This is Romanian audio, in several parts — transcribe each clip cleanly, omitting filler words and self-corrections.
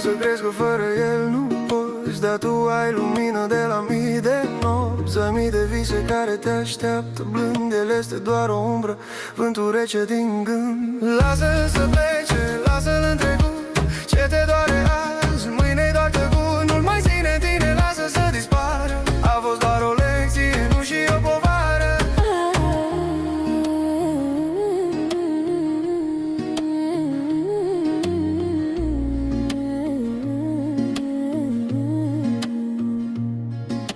să crezi că fără el nu poți, dar tu ai lumină de la mii de nopți, ai mii de vise care te așteaptă blând. El este doar o umbră, vântul rece din gând. Lasă-l să plece, lasă-l în trecut, ce te doare azi, mâine-i doar tăcut. Nu-l mai ține în tine, lasă să dispară. A fost doar o lecție, nu și o povară.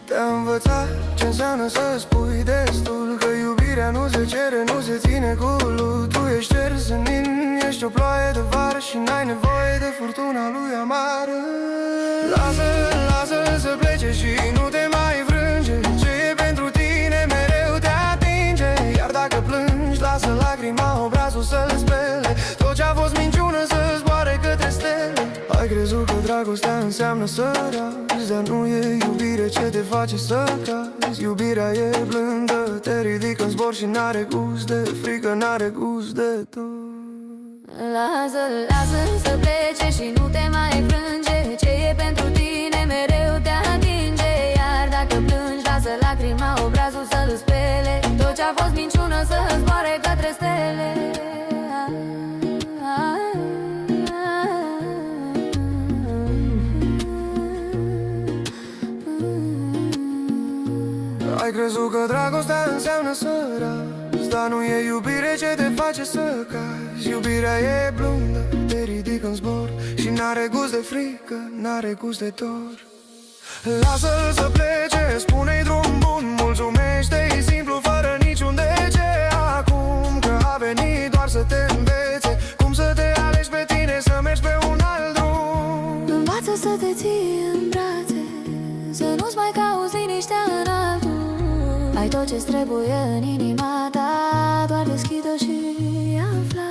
Te-a învățat ce înseamnă să spui destul, că iubirea nu se cere, nu se ține cu lut. Tu ești șters în nin, ești o ploaie de vară și n-ai nevoie de furtuna lui amară. Lasă-l, lasă-l să plece și nu te mai frânge, ce e pentru tine mereu te atinge. Iar dacă plângi, lasă lacrima obrazul să-l spele, tot ce-a fost minciună să zboare către stele. Ai crezut că dragostea înseamnă să razi, dar nu e iubire ce te face să cazi. Iubirea e blândă, te ridică în zbor și n-are gust de frică, n-are gust de tot. Lasă-l, lasă-l să plece și nu te mai frânge, ce e pentru tine mereu te atinge. Iar dacă plângi, lasă lacrima obrazul să-l spele, tot ce-a fost minciună să zboare către stele. Ai crezut că dragostea înseamnă să razi, dar nu e iubire ce te face să cazi. Iubirea e blândă, te ridică în zbor și n-are gust de frică, n-are gust de dor. Lasă-l să plece, spune-i drum bun, mulțumește-i simplu, fără niciun de ce. Acum că a venit doar să te învețe cum să te alegi pe tine, să mergi pe un alt drum. Învață să te ții în brațe, să nu-ți mai cauți liniștea în altul. Ai tot ce-ți trebuie în inima ta, doar deschide-o și află.